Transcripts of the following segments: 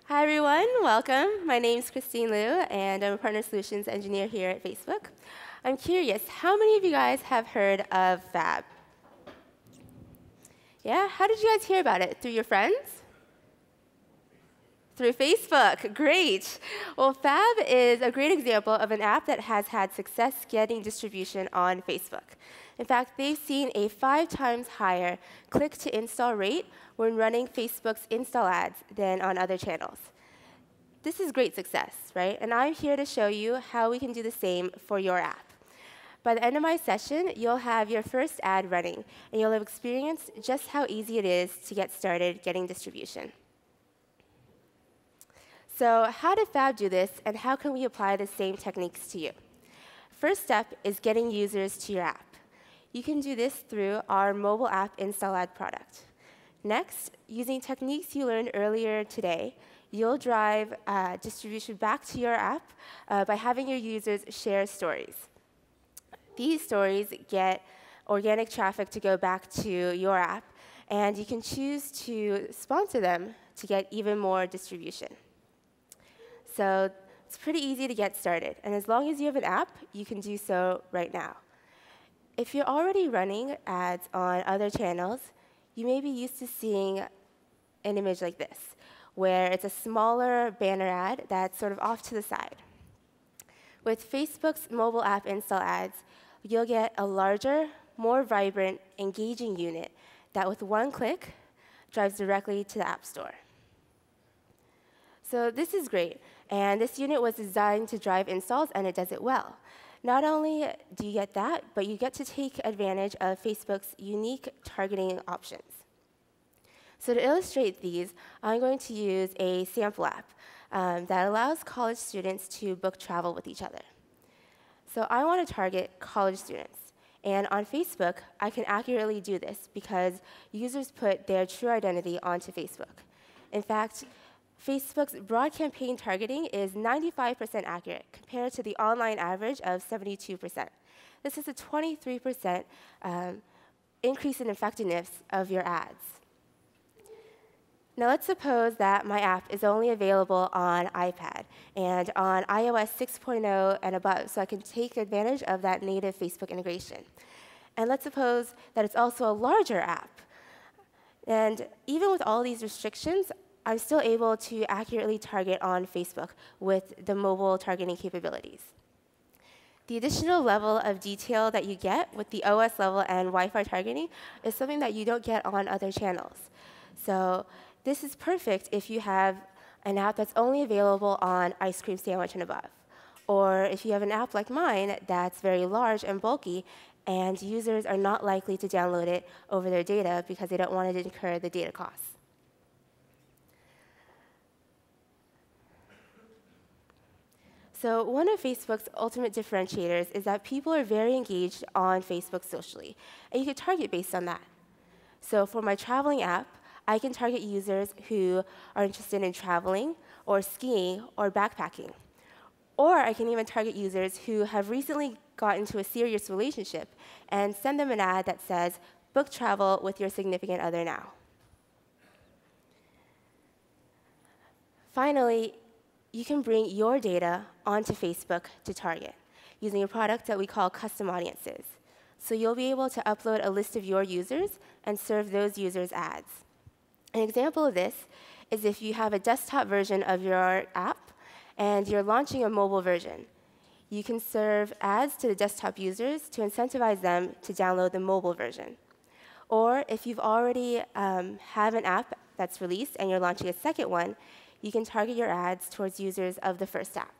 Hi, everyone. Welcome. My name is Christine Liu, and I'm a Partner Solutions Engineer here at Facebook. I'm curious, how many of you guys have heard of Fab? Yeah? How did you guys hear about it? Through your friends? Through Facebook. Great. Well, Fab is a great example of an app that has had success getting distribution on Facebook. In fact, they've seen a 5 times higher click-to-install rate when running Facebook's install ads than on other channels. This is great success, right? And I'm here to show you how we can do the same for your app. By the end of my session, you'll have your first ad running, and you'll have experienced just how easy it is to get started getting distribution. So how did Fab do this, and how can we apply the same techniques to you? First step is getting users to your app. You can do this through our mobile app install ad product. Next, using techniques you learned earlier today, you'll drive distribution back to your app by having your users share stories. These stories get organic traffic to go back to your app, and you can choose to sponsor them to get even more distribution. So it's pretty easy to get started, and as long as you have an app, you can do so right now. If you're already running ads on other channels, you may be used to seeing an image like this, where it's a smaller banner ad that's sort of off to the side. With Facebook's mobile app install ads, you'll get a larger, more vibrant, engaging unit that with one click drives directly to the App Store. So this is great, and this unit was designed to drive installs, and it does it well. Not only do you get that, but you get to take advantage of Facebook's unique targeting options. So to illustrate these, I'm going to use a sample app that allows college students to book travel with each other. So I want to target college students. And on Facebook, I can accurately do this because users put their true identity onto Facebook. In fact, Facebook's broad campaign targeting is 95% accurate compared to the online average of 72%. This is a 23% increase in effectiveness of your ads. Now let's suppose that my app is only available on iPad and on iOS 6.0 and above, so I can take advantage of that native Facebook integration. And let's suppose that it's also a larger app. And even with all these restrictions, I'm still able to accurately target on Facebook with the mobile targeting capabilities. The additional level of detail that you get with the OS level and Wi-Fi targeting is something that you don't get on other channels. So this is perfect if you have an app that's only available on ice cream sandwich and above. Or if you have an app like mine that's very large and bulky, and users are not likely to download it over their data because they don't want to incur the data costs. So one of Facebook's ultimate differentiators is that people are very engaged on Facebook socially, and you can target based on that. So for my traveling app, I can target users who are interested in traveling, or skiing, or backpacking. Or I can even target users who have recently got into a serious relationship and send them an ad that says, "Book travel with your significant other now." Finally, you can bring your data onto Facebook to target using a product that we call custom audiences. So you'll be able to upload a list of your users and serve those users ads. An example of this is if you have a desktop version of your app and you're launching a mobile version. You can serve ads to the desktop users to incentivize them to download the mobile version. Or if you've already have an app that's released and you're launching a second one, you can target your ads towards users of the first app.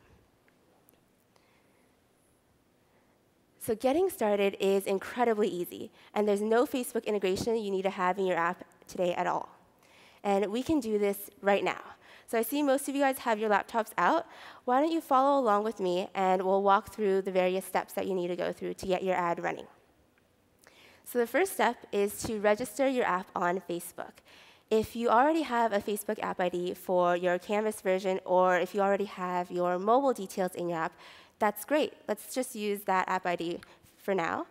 So getting started is incredibly easy, and there's no Facebook integration you need to have in your app today at all. And we can do this right now. So I see most of you guys have your laptops out. Why don't you follow along with me, and we'll walk through the various steps that you need to go through to get your ad running. So the first step is to register your app on Facebook. If you already have a Facebook app ID for your Canvas version, or if you already have your mobile details in your app, that's great. Let's just use that app ID for now.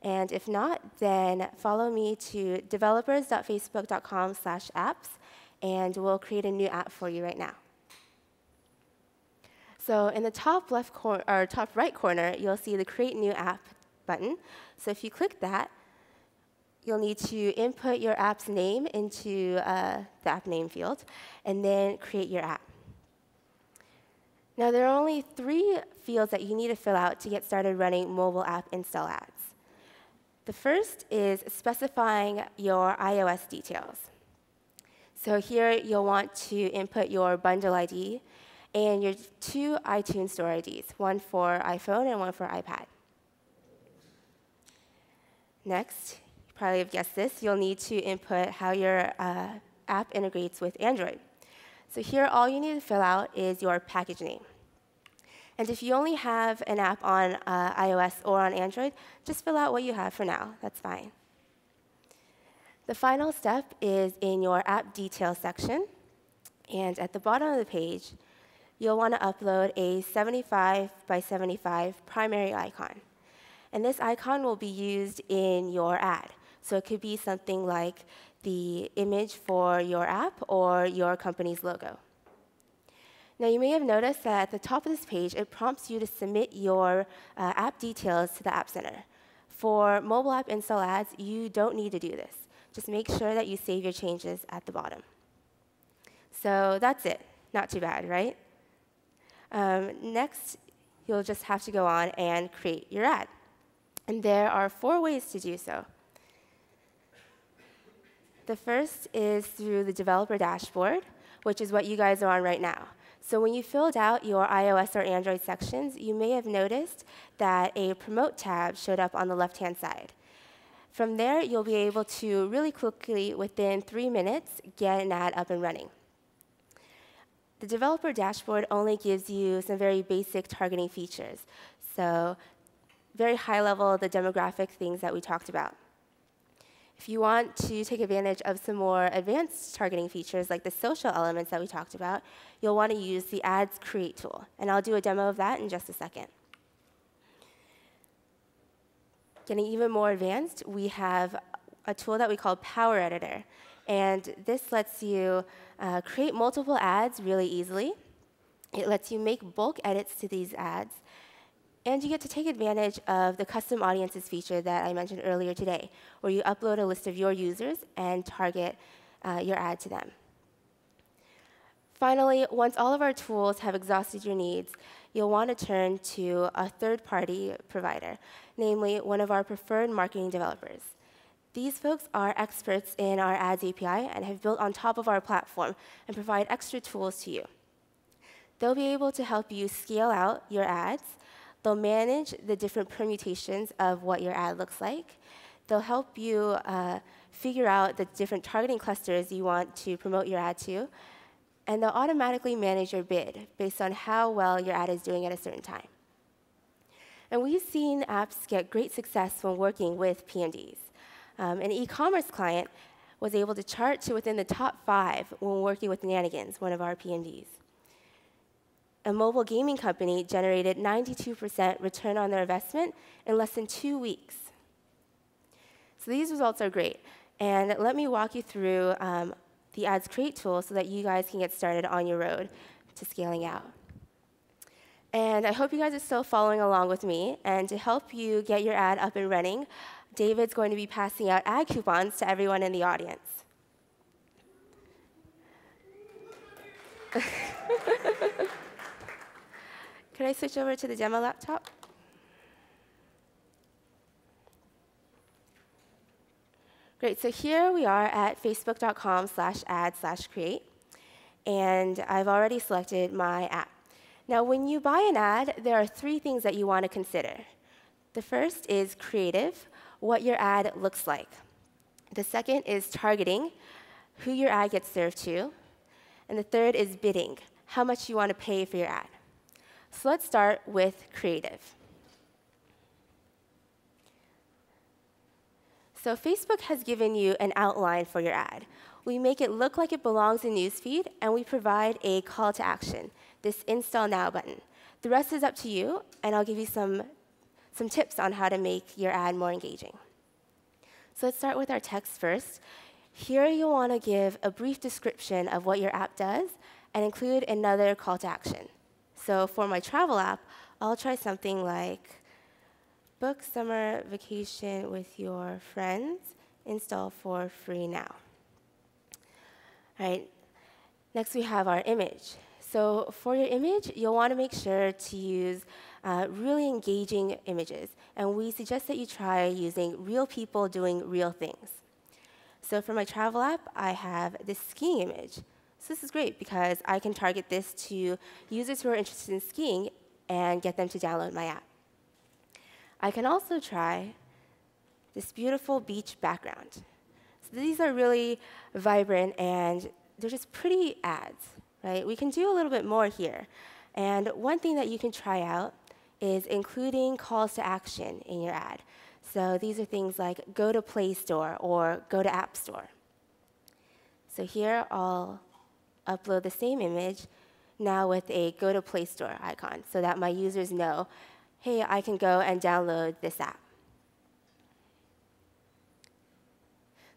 And if not, then follow me to developers.facebook.com/apps, and we'll create a new app for you right now. So in the top left corner or top right corner, you'll see the Create New App button. So if you click that, you'll need to input your app's name into the app name field, and then create your app. Now, there are only 3 fields that you need to fill out to get started running mobile app install ads. The first is specifying your iOS details. So here, you'll want to input your bundle ID and your 2 iTunes Store IDs, one for iPhone and one for iPad. Next, you probably have guessed this, you'll need to input how your app integrates with Android. So here, all you need to fill out is your package name. And if you only have an app on iOS or on Android, just fill out what you have for now. That's fine. The final step is in your app details section. And at the bottom of the page, you'll want to upload a 75 by 75 primary icon. And this icon will be used in your ad. So it could be something like the image for your app or your company's logo. Now, you may have noticed that at the top of this page, it prompts you to submit your app details to the App Center. For mobile app install ads, you don't need to do this. Just make sure that you save your changes at the bottom. So that's it. Not too bad, right? Next, you'll just have to go on and create your ad. And there are 4 ways to do so. The first is through the developer dashboard, which is what you guys are on right now. So when you filled out your iOS or Android sections, you may have noticed that a Promote tab showed up on the left-hand side. From there, you'll be able to really quickly, within 3 minutes, get an ad up and running. The developer dashboard only gives you some very basic targeting features. So very high level, the demographic things that we talked about. If you want to take advantage of some more advanced targeting features, like the social elements that we talked about, you'll want to use the Ads Create tool. And I'll do a demo of that in just a second. Getting even more advanced, we have a tool that we call Power Editor. And this lets you create multiple ads really easily. It lets you make bulk edits to these ads. And you get to take advantage of the custom audiences feature that I mentioned earlier today, where you upload a list of your users and target your ad to them. Finally, once all of our tools have exhausted your needs, you'll want to turn to a third-party provider, namely one of our preferred marketing developers. These folks are experts in our Ads API and have built on top of our platform and provide extra tools to you. They'll be able to help you scale out your ads. They'll manage the different permutations of what your ad looks like. They'll help you figure out the different targeting clusters you want to promote your ad to. And they'll automatically manage your bid based on how well your ad is doing at a certain time. And we've seen apps get great success when working with PMDs. An e-commerce client was able to chart to within the top 5 when working with Nanigans, one of our PMDs. A mobile gaming company generated 92% return on their investment in less than 2 weeks. So these results are great. And let me walk you through the Ads Create tool so that you guys can get started on your road to scaling out. And I hope you guys are still following along with me. And to help you get your ad up and running, David's going to be passing out ad coupons to everyone in the audience. Could I switch over to the demo laptop? Great, so here we are at facebook.com/ad/create, and I've already selected my app. Now, when you buy an ad, there are 3 things that you want to consider. The first is creative, what your ad looks like. The second is targeting, who your ad gets served to. And the third is bidding, how much you want to pay for your ad. So let's start with creative. So Facebook has given you an outline for your ad. We make it look like it belongs in Newsfeed, and we provide a call to action, this Install Now button. The rest is up to you, and I'll give you some tips on how to make your ad more engaging. So let's start with our text first. Here you'll want to give a brief description of what your app does and include another call to action. So for my travel app, I'll try something like book summer vacation with your friends, install for free now. All right, next we have our image. So for your image, you'll want to make sure to use really engaging images. And we suggest that you try using real people doing real things. So for my travel app, I have this skiing image. So this is great because I can target this to users who are interested in skiing and get them to download my app. I can also try this beautiful beach background. So these are really vibrant and they're just pretty ads, right? We can do a little bit more here. And one thing that you can try out is including calls to action in your ad. So these are things like go to Play Store or go to App Store. So here I'll upload the same image now with a go to Play Store icon so that my users know, hey, I can go and download this app.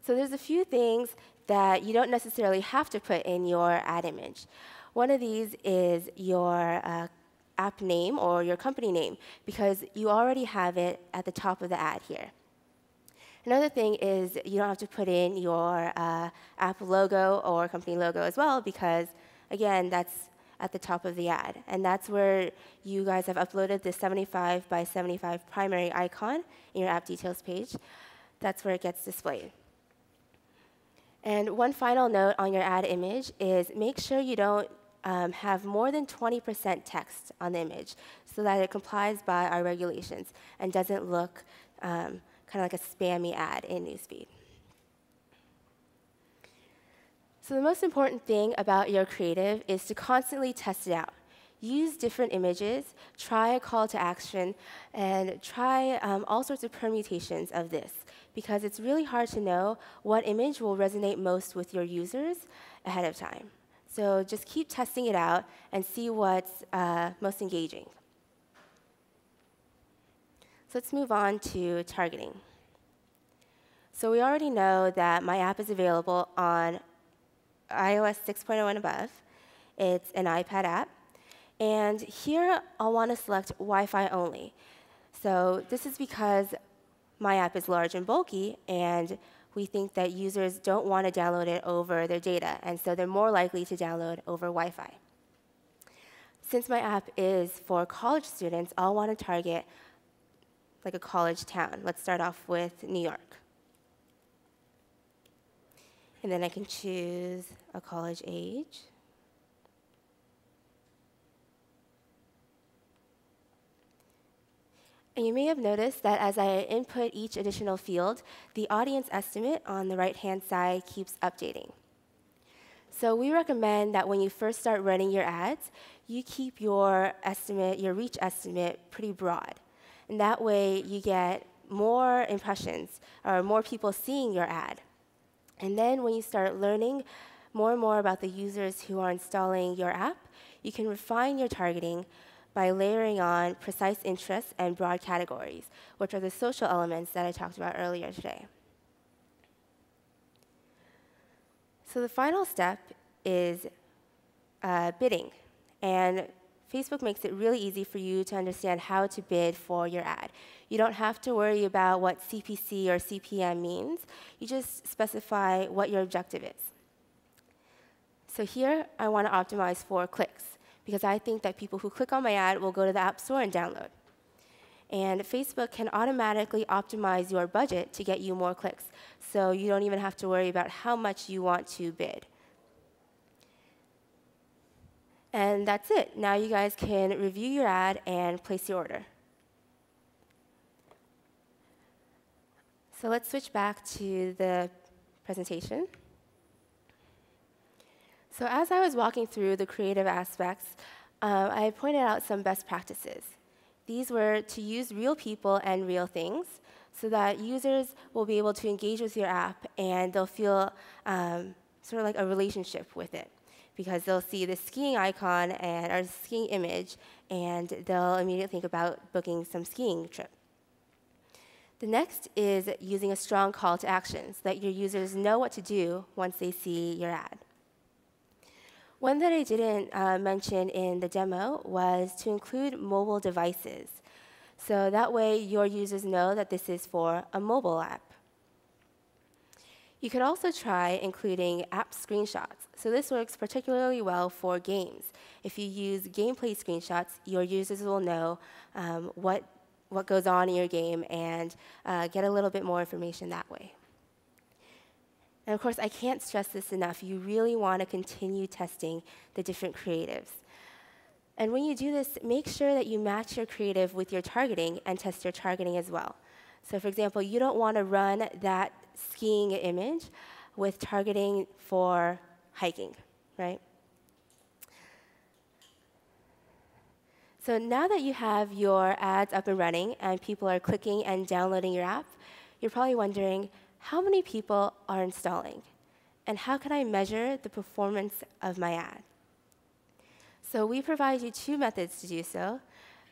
So there's a few things that you don't necessarily have to put in your ad image. One of these is your app name or your company name, because you already have it at the top of the ad here. Another thing is you don't have to put in your app logo or company logo as well, because, again, that's at the top of the ad. And that's where you guys have uploaded the 75 by 75 primary icon in your app details page. That's where it gets displayed. And one final note on your ad image is make sure you don't have more than 20% text on the image so that it complies by our regulations and doesn't look kind of like a spammy ad in Newsfeed. So the most important thing about your creative is to constantly test it out. Use different images, try a call to action, and try all sorts of permutations of this, because it's really hard to know what image will resonate most with your users ahead of time. So just keep testing it out and see what's most engaging. So let's move on to targeting. So we already know that my app is available on iOS 6.0 and above. It's an iPad app. And here I'll want to select Wi-Fi only. So this is because my app is large and bulky, and we think that users don't want to download it over their data, and so they're more likely to download over Wi-Fi. Since my app is for college students, I'll want to target like a college town. Let's start off with New York. And then I can choose a college age. And you may have noticed that as I input each additional field, the audience estimate on the right-hand side keeps updating. So we recommend that when you first start running your ads, you keep your estimate, your reach estimate, pretty broad. And that way you get more impressions or more people seeing your ad. And then when you start learning more and more about the users who are installing your app, you can refine your targeting by layering on precise interests and broad categories, which are the social elements that I talked about earlier today. So the final step is bidding. And Facebook makes it really easy for you to understand how to bid for your ad. You don't have to worry about what CPC or CPM means. You just specify what your objective is. So here, I want to optimize for clicks, because I think that people who click on my ad will go to the App Store and download. And Facebook can automatically optimize your budget to get you more clicks, so you don't even have to worry about how much you want to bid. And that's it. Now you guys can review your ad and place your order. So let's switch back to the presentation. So as I was walking through the creative aspects, I pointed out some best practices. These were to use real people and real things so that users will be able to engage with your app and they'll feel sort of like a relationship with it, because they'll see the skiing icon and our skiing image, and they'll immediately think about booking some skiing trip. The next is using a strong call to action so that your users know what to do once they see your ad. One that I didn't mention in the demo was to include mobile devices. So that way, your users know that this is for a mobile app. You could also try including app screenshots. So this works particularly well for games. If you use gameplay screenshots, your users will know what goes on in your game and get a little bit more information that way. And of course, I can't stress this enough. You really want to continue testing the different creatives. And when you do this, make sure that you match your creative with your targeting and test your targeting as well. So for example, you don't want to run that skiing image with targeting for hiking, right? So now that you have your ads up and running and people are clicking and downloading your app, you're probably wondering, how many people are installing? And how can I measure the performance of my ad? So we provide you two methods to do so.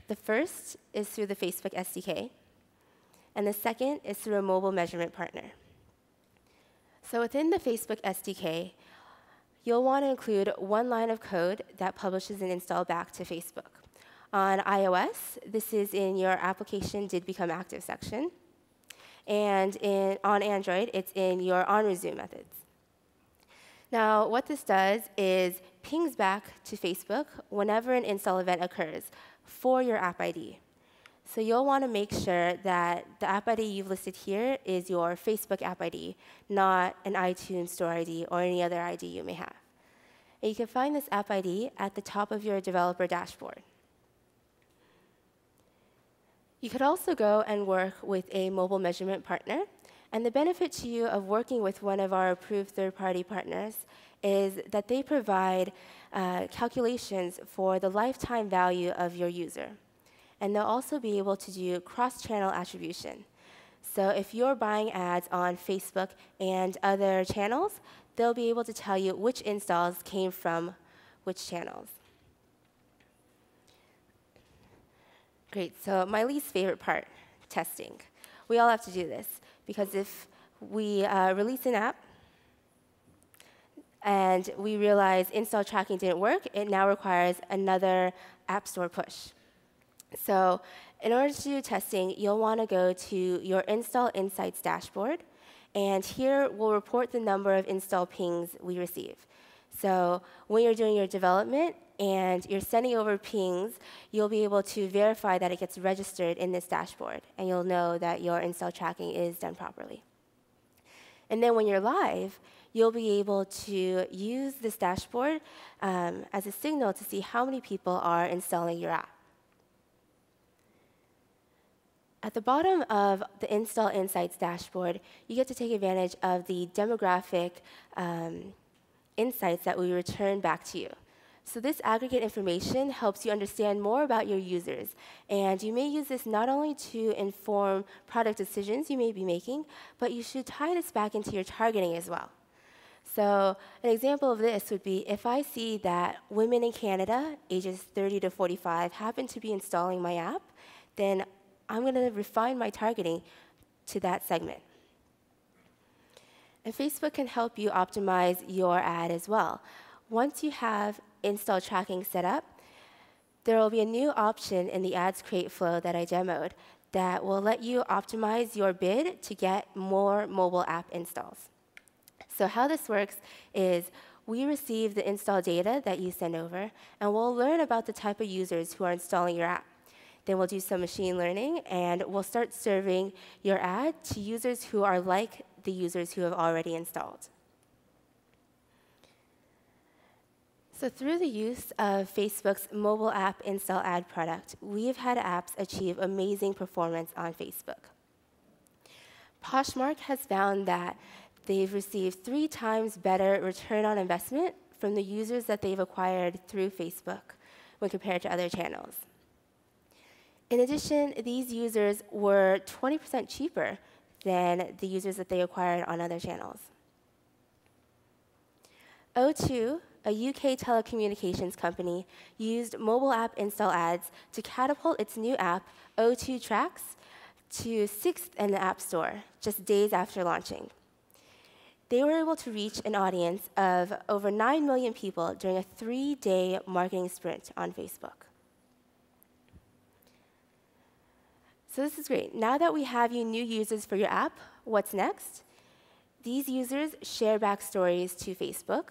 The first is through the Facebook SDK, and the second is through a mobile measurement partner. So within the Facebook SDK, you'll want to include one line of code that publishes an install back to Facebook. On iOS, this is in your application did become active section. And on Android, it's in your onResume methods. Now, what this does is pings back to Facebook whenever an install event occurs for your app ID. So you'll want to make sure that the app ID you've listed here is your Facebook app ID, not an iTunes Store ID or any other ID you may have. And you can find this app ID at the top of your developer dashboard. You could also go and work with a mobile measurement partner. And the benefit to you of working with one of our approved third-party partners is that they provide calculations for the lifetime value of your user. And they'll also be able to do cross-channel attribution. So if you're buying ads on Facebook and other channels, they'll be able to tell you which installs came from which channels. Great, so my least favorite part, testing. We all have to do this, because if we release an app and we realize install tracking didn't work, it now requires another App Store push. So in order to do testing, you'll want to go to your Install Insights dashboard, and here we'll report the number of install pings we receive. So when you're doing your development and you're sending over pings, you'll be able to verify that it gets registered in this dashboard, and you'll know that your install tracking is done properly. And then when you're live, you'll be able to use this dashboard as a signal to see how many people are installing your app. At the bottom of the Install Insights dashboard, you get to take advantage of the demographic insights that we return back to you. So this aggregate information helps you understand more about your users. And you may use this not only to inform product decisions you may be making, but you should tie this back into your targeting as well. So an example of this would be if I see that women in Canada, ages 30 to 45, happen to be installing my app, then I'm going to refine my targeting to that segment. And Facebook can help you optimize your ad as well. Once you have install tracking set up, there will be a new option in the ads create flow that I demoed that will let you optimize your bid to get more mobile app installs. So how this works is we receive the install data that you send over, and we'll learn about the type of users who are installing your app. Then we'll do some machine learning, and we'll start serving your ad to users who are like the users who have already installed. So through the use of Facebook's mobile app install ad product, we've had apps achieve amazing performance on Facebook. Poshmark has found that they've received 3 times better return on investment from the users that they've acquired through Facebook when compared to other channels. In addition, these users were 20% cheaper than the users that they acquired on other channels. O2, a UK telecommunications company, used mobile app install ads to catapult its new app, O2 Tracks, to 6th in the App Store, just days after launching. they were able to reach an audience of over 9 million people during a 3-day marketing sprint on Facebook. So this is great. Now that we have you new users for your app, what's next? These users share back stories to Facebook,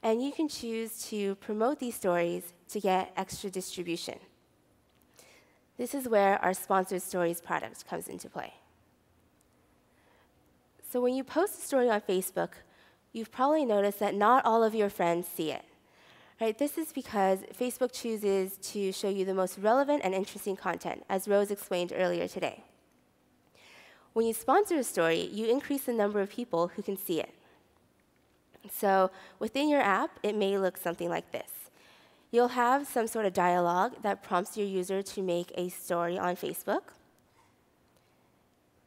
and you can choose to promote these stories to get extra distribution. This is where our Sponsored Stories product comes into play. So when you post a story on Facebook, you've probably noticed that not all of your friends see it. Right? This is because Facebook chooses to show you the most relevant and interesting content, as Rose explained earlier today. When you sponsor a story, you increase the number of people who can see it. So within your app, it may look something like this. You'll have some sort of dialogue that prompts your user to make a story on Facebook.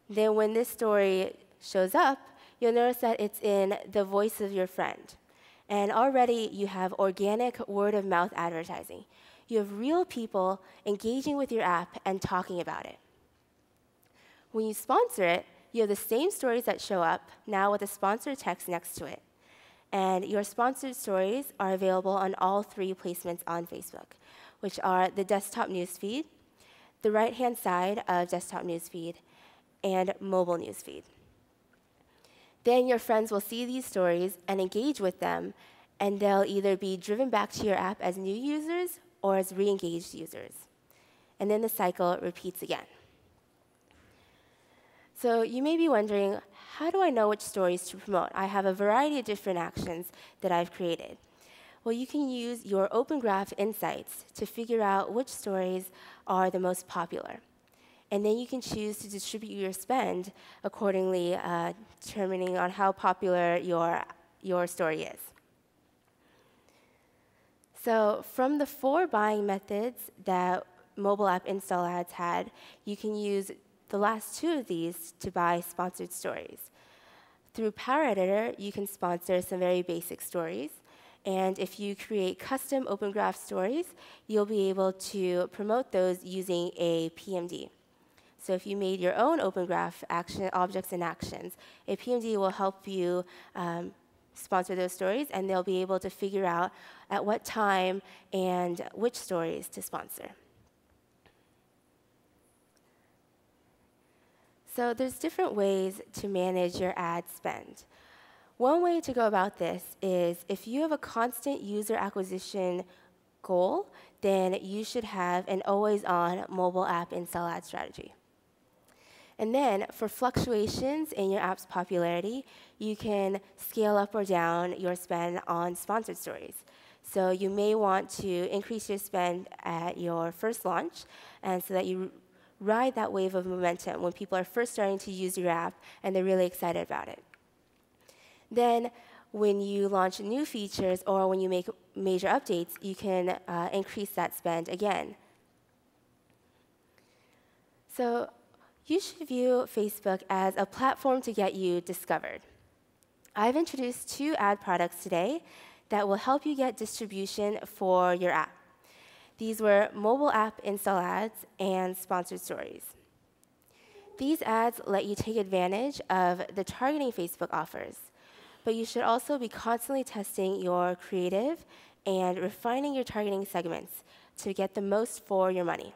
Then when this story shows up, you'll notice that it's in the voice of your friend. And already you have organic word-of-mouth advertising. You have real people engaging with your app and talking about it. When you sponsor it, you have the same stories that show up, now with a sponsored text next to it. And your sponsored stories are available on all 3 placements on Facebook, which are the desktop newsfeed, the right-hand side of desktop newsfeed, and mobile newsfeed. Then your friends will see these stories and engage with them, and they'll either be driven back to your app as new users or as re-engaged users. And then the cycle repeats again. So you may be wondering, how do I know which stories to promote? I have a variety of different actions that I've created. Well, you can use your Open Graph insights to figure out which stories are the most popular. And then you can choose to distribute your spend accordingly, determining on how popular your story is. So from the 4 buying methods that mobile app install ads had, you can use the last 2 of these to buy sponsored stories. Through Power Editor, you can sponsor some very basic stories. And if you create custom Open Graph stories, you'll be able to promote those using a PMD. So if you made your own Open Graph objects and actions, a PMD will help you sponsor those stories, and they'll be able to figure out at what time and which stories to sponsor. So there's different ways to manage your ad spend. One way to go about this is if you have a constant user acquisition goal, then you should have an always-on mobile app install ad strategy. And then for fluctuations in your app's popularity, you can scale up or down your spend on sponsored stories. So you may want to increase your spend at your first launch, and so that you ride that wave of momentum when people are first starting to use your app and they're really excited about it. Then when you launch new features or when you make major updates, you can increase that spend again. So you should view Facebook as a platform to get you discovered. I've introduced 2 ad products today that will help you get distribution for your app. These were mobile app install ads and sponsored stories. These ads let you take advantage of the targeting Facebook offers, but you should also be constantly testing your creative and refining your targeting segments to get the most for your money.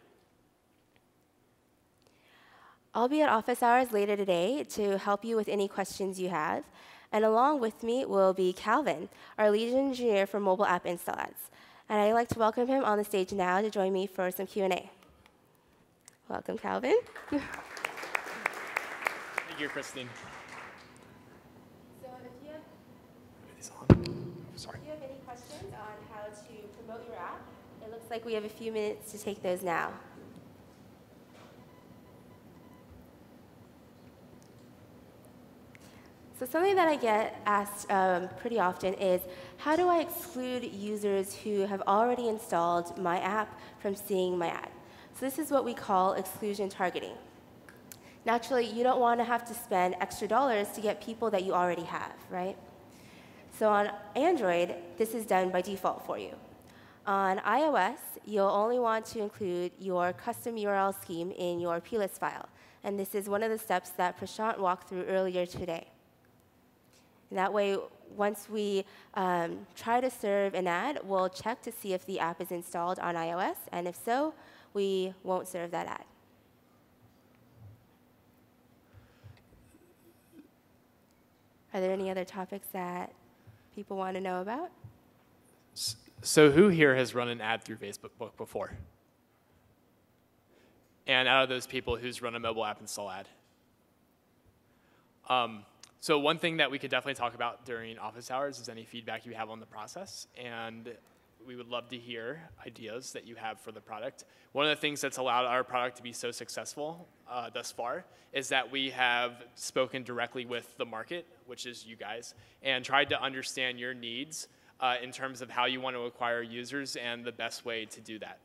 I'll be at office hours later today to help you with any questions you have. And along with me will be Calvin, our lead engineer for mobile app install ads. And I'd like to welcome him on the stage now to join me for some Q&A. Welcome, Calvin. Thank you, Christine. So if you have, Sorry. if you have any questions on how to promote your app, it looks like we have a few minutes to take those now. So something that I get asked pretty often is, how do I exclude users who have already installed my app from seeing my ad? So this is what we call exclusion targeting. Naturally, you don't want to have to spend extra dollars to get people that you already have, right? So on Android, this is done by default for you. On iOS, you'll only want to include your custom URL scheme in your plist file. And this is one of the steps that Prashant walked through earlier today. And that way, once we try to serve an ad, we'll check to see if the app is installed on iOS, and if so, we won't serve that ad. Are there any other topics that people want to know about? So who here has run an ad through Facebook before? And out of those people, who's run a mobile app install ad? So one thing that we could definitely talk about during office hours is any feedback you have on the process. And we would love to hear ideas that you have for the product. One of the things that's allowed our product to be so successful thus far is that we have spoken directly with the market, which is you guys, and tried to understand your needs in terms of how you want to acquire users and the best way to do that.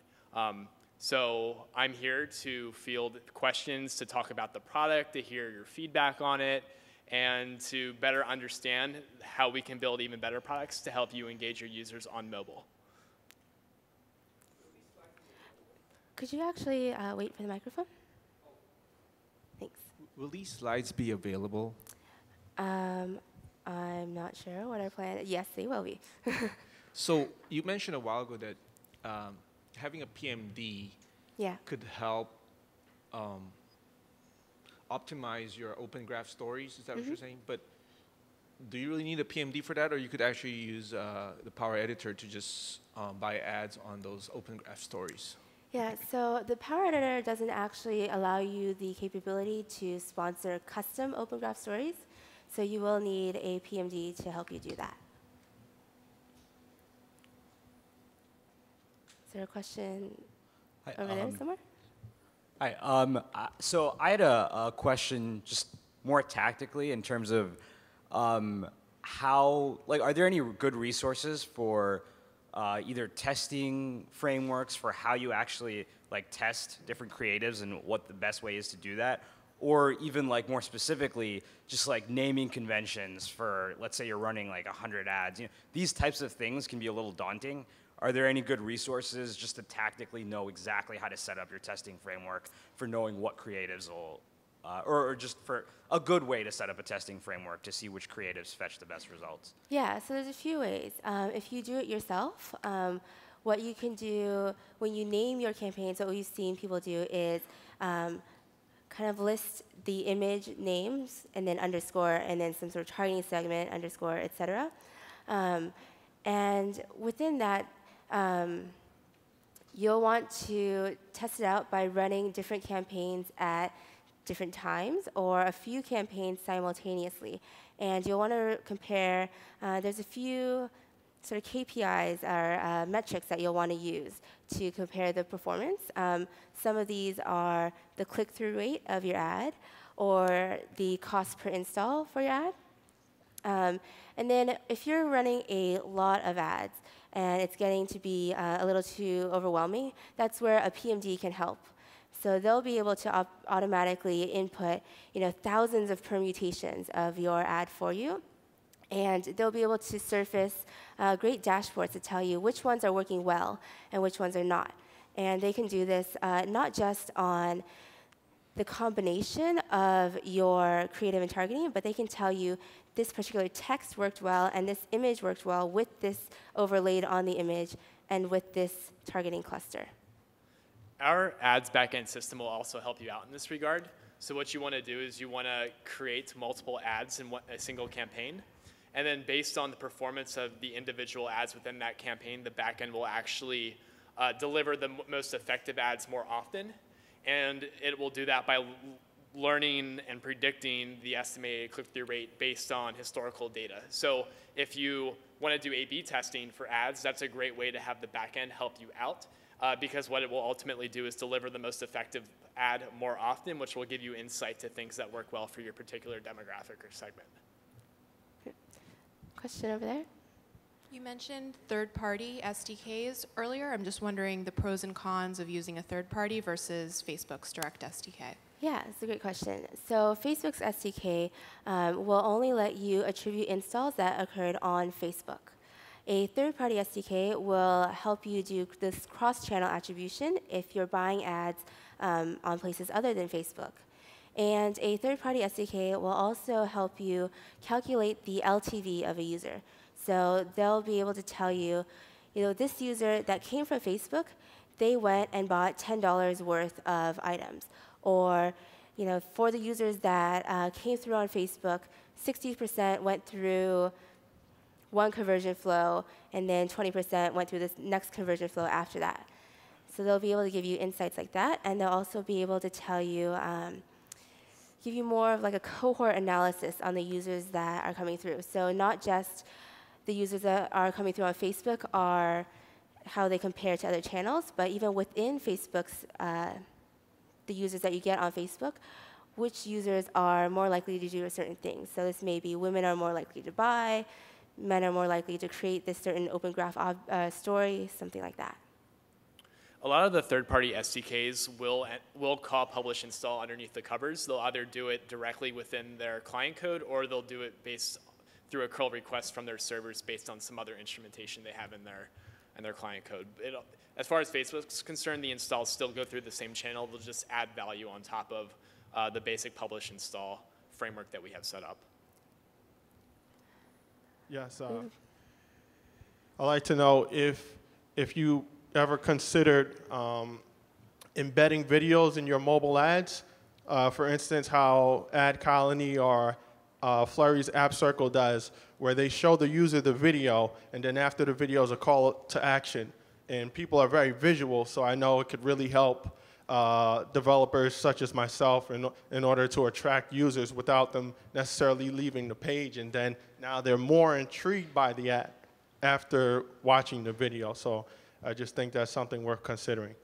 So I'm here to field questions, to talk about the product, to hear your feedback on it, and to better understand how we can build even better products to help you engage your users on mobile. Could you actually wait for the microphone? Thanks. Will these slides be available? I'm not sure what our plan is. Yes, they will be. So you mentioned a while ago that having a PMD could help optimize your Open Graph stories. Is that what you're saying? But do you really need a PMD for that, or you could actually use the Power Editor to just buy ads on those Open Graph stories? Yeah, so the Power Editor doesn't actually allow you the capability to sponsor custom Open Graph stories, so you will need a PMD to help you do that. Is there a question over there somewhere? Hi. So I had a question just more tactically in terms of how, like, are there any good resources for either testing frameworks for how you actually like test different creatives and what the best way is to do that, or even like more specifically, just like naming conventions for, let's say you're running like 100 ads. You know, these types of things can be a little daunting. Are there any good resources just to tactically know exactly how to set up your testing framework for knowing what creatives will, or just for a good way to set up a testing framework to see which creatives fetch the best results? Yeah, so there's a few ways. If you do it yourself, what you can do when you name your campaigns, what we've seen people do is kind of list the image names and then underscore and then some sort of targeting segment, underscore, et cetera. And within that, you'll want to test it out by running different campaigns at different times or a few campaigns simultaneously. And you'll want to compare, there's a few sort of KPIs or metrics that you'll want to use to compare the performance. Some of these are the click-through rate of your ad or the cost per install for your ad. And then if you're running a lot of ads and it's getting to be a little too overwhelming, that's where a PMD can help. So they'll be able to automatically input, thousands of permutations of your ad for you. And they'll be able to surface great dashboards to tell you which ones are working well and which ones are not. And they can do this not just on the combination of your creative and targeting, but they can tell you this particular text worked well and this image worked well with this overlaid on the image and with this targeting cluster. Our ads backend system will also help you out in this regard. So what you want to do is you want to create multiple ads in a single campaign. And then based on the performance of the individual ads within that campaign, the backend will actually deliver the most effective ads more often. And it will do that by learning and predicting the estimated click-through rate based on historical data. So if you want to do A/B testing for ads, that's a great way to have the backend help you out. Because what it will ultimately do is deliver the most effective ad more often, which will give you insight to things that work well for your particular demographic or segment. Question over there? You mentioned third-party SDKs earlier. I'm just wondering the pros and cons of using a third-party versus Facebook's direct SDK. Yeah, it's a great question. So Facebook's SDK will only let you attribute installs that occurred on Facebook. A third-party SDK will help you do this cross-channel attribution if you're buying ads on places other than Facebook. And a third-party SDK will also help you calculate the LTV of a user. So they'll be able to tell you, this user that came from Facebook, they went and bought $10 worth of items. Or, for the users that came through on Facebook, 60% went through one conversion flow, and then 20% went through this next conversion flow after that. So they'll be able to give you insights like that, and they'll also be able to tell you, give you more of like a cohort analysis on the users that are coming through. So not just the users that are coming through on Facebook are how they compare to other channels, but even within Facebook's, the users that you get on Facebook, which users are more likely to do a certain thing. So this may be women are more likely to buy, men are more likely to create this certain open graph story, something like that. A lot of the third-party SDKs will call publish install underneath the covers. They'll either do it directly within their client code, or they'll do it based through a curl request from their servers based on some other instrumentation they have in their client code. As far as Facebook's concerned, the installs still go through the same channel. They'll just add value on top of the basic publish install framework that we have set up. Yes, I'd like to know if you ever considered embedding videos in your mobile ads. For instance, how Ad Colony or Flurry's App Circle does, where they show the user the video, and then after the video is a call to action. And people are very visual, so I know it could really help developers such as myself in order to attract users without them necessarily leaving the page. And then now they're more intrigued by the ad after watching the video. So I just think that's something worth considering.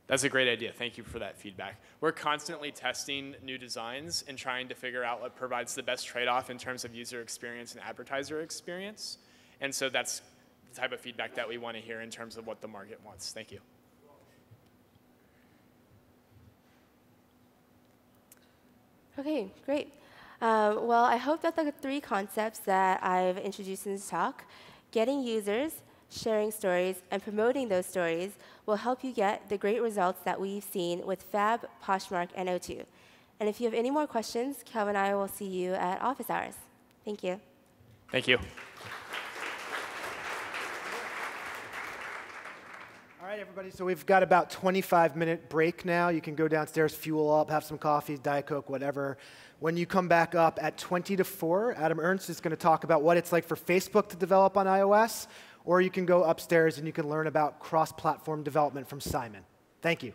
That's a great idea. Thank you for that feedback. We're constantly testing new designs and trying to figure out what provides the best trade-off in terms of user experience and advertiser experience. And so that's the type of feedback that we want to hear in terms of what the market wants. Thank you. OK, great. Well, I hope that the 3 concepts that I've introduced in this talk, getting users, sharing stories, and promoting those stories will help you get the great results that we've seen with Fab, Poshmark, and O2. And if you have any more questions, Calvin and I will see you at office hours. Thank you. Thank you. All right, everybody, so we've got about 25-minute break now. You can go downstairs, fuel up, have some coffee, Diet Coke, whatever. When you come back up at 20 to 4, Adam Ernst is going to talk about what it's like for Facebook to develop on iOS, or you can go upstairs and you can learn about cross-platform development from Simon. Thank you.